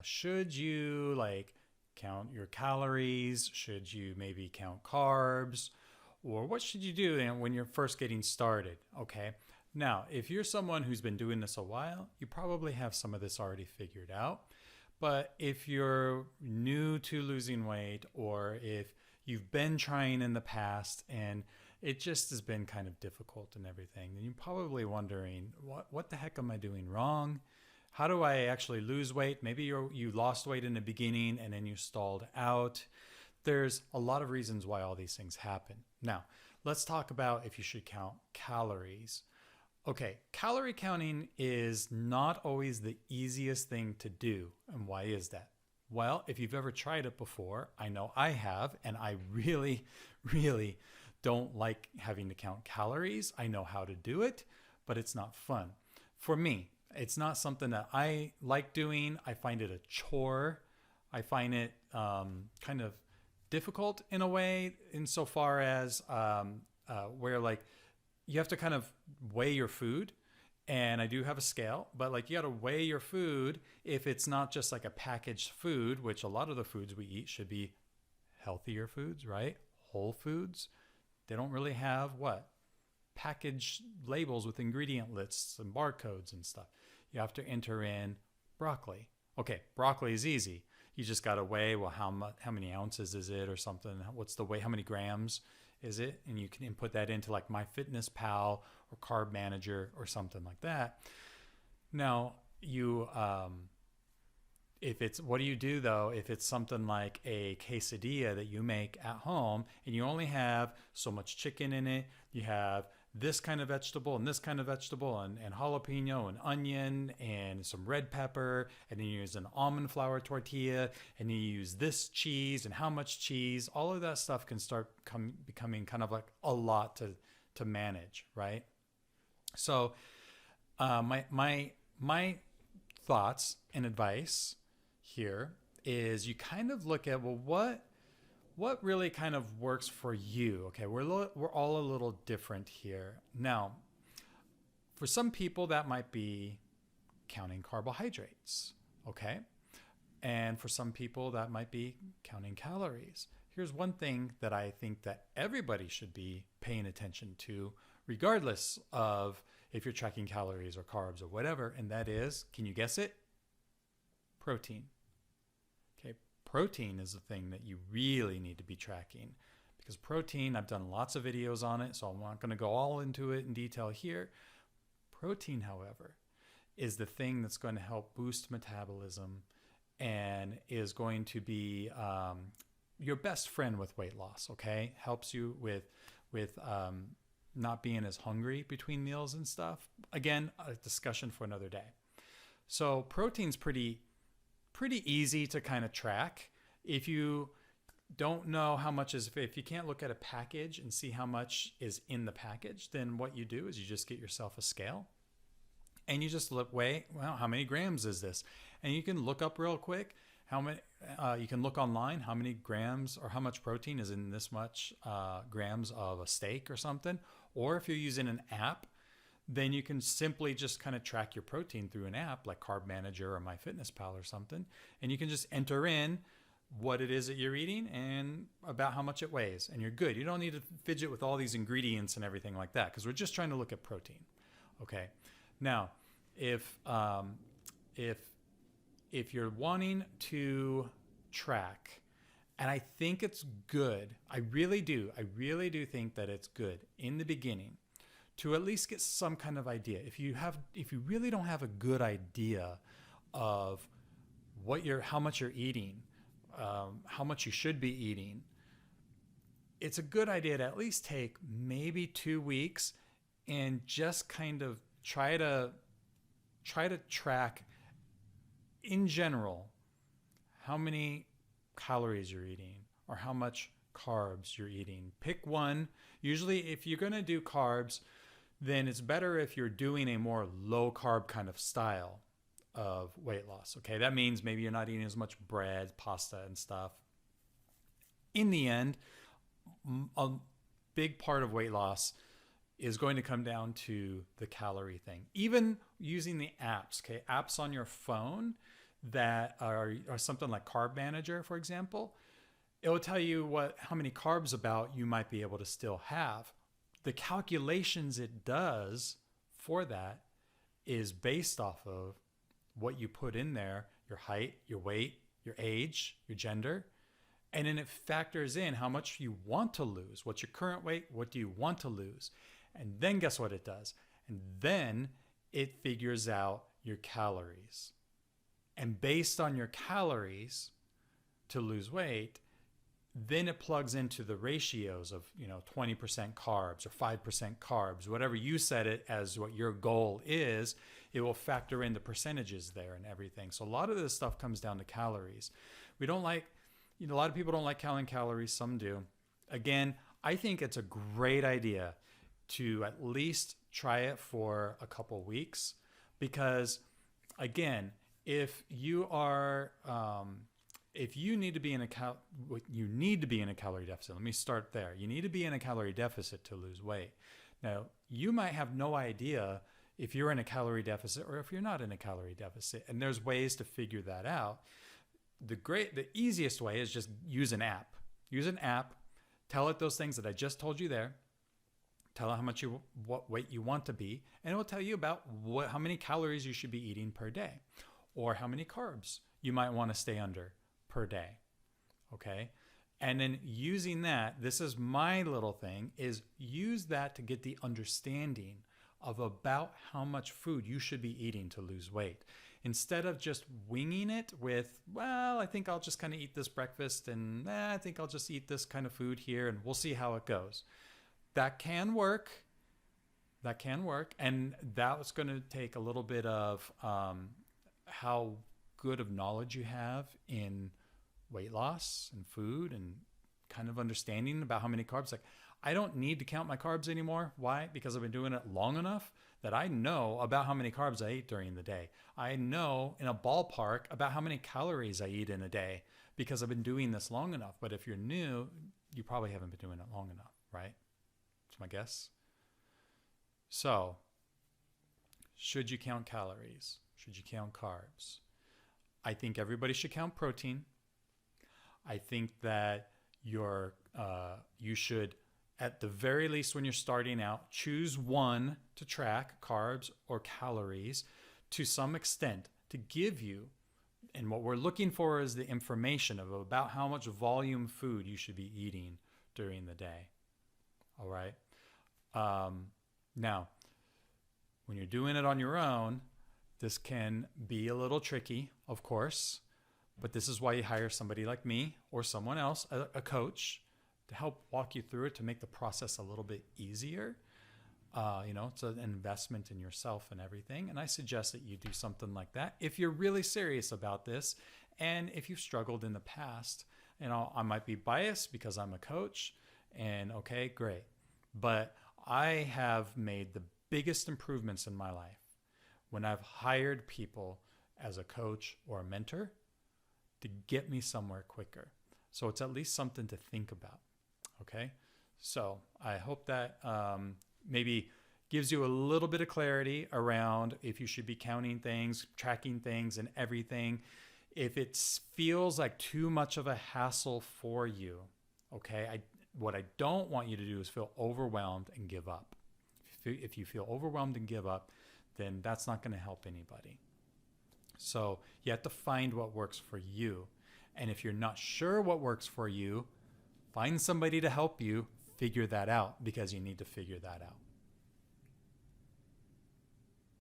Should you like count your calories? Should you maybe count carbs? Or what should you do when you're first getting started? Okay. Now, if you're someone who's been doing this a while, you probably have some of this already figured out. But if you're new to losing weight, or if you've been trying in the past and it just has been kind of difficult and everything, then you're probably wondering, what the heck am I doing wrong? How do I actually lose weight? Maybe you lost weight in the beginning and then you stalled out. There's a lot of reasons why all these things happen. Now, let's talk about if you should count calories. Okay, calorie counting is not always the easiest thing to do. And why is that? Well, if you've ever tried it before, I know I have, and I really, really don't like having to count calories. I know how to do it, but it's not fun. For me, it's not something that I like doing. I find it a chore. I find it kind of difficult in a way, insofar as where like you have to kind of weigh your food. And I do have a scale, but like you got to weigh your food if it's not just like a packaged food, which a lot of the foods we eat should be healthier foods, right? Whole foods. They don't really have what? Packaged labels with ingredient lists and barcodes and stuff. You have to enter in broccoli. Okay, broccoli is easy. You just got to weigh, well, how many ounces is it or something? What's the weight? How many grams is it? And you can input that into like MyFitnessPal or Carb Manager or something like that. Now, if it's, what do you do though if it's something like a quesadilla that you make at home and you only have so much chicken in it, you have this kind of vegetable and this kind of vegetable and jalapeno and onion and some red pepper, and then you use an almond flour tortilla, and you use this cheese and how much cheese, all of that stuff can start becoming kind of like a lot to manage, right? So my thoughts and advice here is you kind of look at, well, what really kind of works for you. Okay, we're all a little different here. Now, for some people that might be counting carbohydrates, okay? And for some people that might be counting calories. Here's one thing that I think that everybody should be paying attention to, regardless of if you're tracking calories or carbs or whatever, and that is, can you guess it? Protein. Okay, protein is the thing that you really need to be tracking, because protein, I've done lots of videos on it, so I'm not going to go all into it in detail here. Protein, however, is the thing that's going to help boost metabolism and is going to be your best friend with weight loss. Okay, helps you with not being as hungry between meals and stuff. Again, a discussion for another day. So protein's pretty easy to kind of track. If you don't know how much is, if you can't look at a package and see how much is in the package, then what you do is you just get yourself a scale and you just weigh, well, how many grams is this? And you can look up real quick how many, you can look online how many grams or how much protein is in this much grams of a steak or something. Or if you're using an app, then you can simply just kind of track your protein through an app like Carb Manager or MyFitnessPal or something. And you can just enter in what it is that you're eating and about how much it weighs, and you're good. You don't need to fidget with all these ingredients and everything like that, because we're just trying to look at protein. Okay. Now, if you're wanting to track, and I think it's good, I really do think that it's good in the beginning to at least get some kind of idea. If you really don't have a good idea of how much you're eating, how much you should be eating, it's a good idea to at least take maybe 2 weeks and just kind of try to track in general how many calories you're eating or how much carbs you're eating. Pick one. Usually if you're going to do carbs, then it's better if you're doing a more low carb kind of style of weight loss. Okay, that means maybe you're not eating as much bread, pasta, and stuff. In the end, a big part of weight loss is going to come down to the calorie thing. Even using the apps, okay, apps on your phone, that are or something like Carb Manager, for example, it will tell you how many carbs about you might be able to still have. The calculations it does for that is based off of what you put in there, your height, your weight, your age, your gender, and then it factors in how much you want to lose. What's your current weight? What do you want to lose? And then guess what it does? And then it figures out your calories. And based on your calories to lose weight, then it plugs into the ratios of 20% carbs or 5% carbs, whatever you set it as what your goal is. It will factor in the percentages there and everything. So a lot of this stuff comes down to calories. We don't like, a lot of people don't like counting calories. Some do. Again, I think it's a great idea to at least try it for a couple weeks, because again, if you are if you need to be in a calorie deficit. Let me start there. You need to be in a calorie deficit to lose weight. Now, you might have no idea if you're in a calorie deficit or if you're not in a calorie deficit, and there's ways to figure that out. The easiest way is just use an app. Use an app. Tell it those things that I just told you there. Tell it what weight you want to be, and it will tell you about how many calories you should be eating per day, or how many carbs you might want to stay under per day. Okay? And then using that, this is my little thing, is use that to get the understanding of about how much food you should be eating to lose weight. Instead of just winging it with, well, I think I'll just kind of eat this breakfast, and I think I'll just eat this kind of food here, and we'll see how it goes. That can work. That can work. And that's going to take a little bit of how good of knowledge you have in weight loss and food, and kind of understanding about how many carbs. Like, I don't need to count my carbs anymore. Why? Because I've been doing it long enough that I know about how many carbs I eat during the day. I know in a ballpark about how many calories I eat in a day, because I've been doing this long enough. But if you're new, you probably haven't been doing it long enough, right? That's my guess. So, should you count calories? Should you count carbs? I think everybody should count protein. I think that you should, at the very least when you're starting out, choose one to track, carbs or calories, to some extent, to give you, and what we're looking for is the information of about how much volume food you should be eating during the day. All right. Now, when you're doing it on your own, this can be a little tricky, of course, but this is why you hire somebody like me or someone else, a coach, to help walk you through it, to make the process a little bit easier. It's an investment in yourself and everything. And I suggest that you do something like that if you're really serious about this. And if you've struggled in the past, I might be biased because I'm a coach, and okay, great. But I have made the biggest improvements in my life when I've hired people as a coach or a mentor to get me somewhere quicker. So it's at least something to think about. Okay. So I hope that maybe gives you a little bit of clarity around if you should be counting things, tracking things, and everything. If it feels like too much of a hassle for you, okay, what I don't want you to do is feel overwhelmed and give up. If you feel overwhelmed and give up, then that's not going to help anybody. So you have to find what works for you. And if you're not sure what works for you, find somebody to help you figure that out, because you need to figure that out.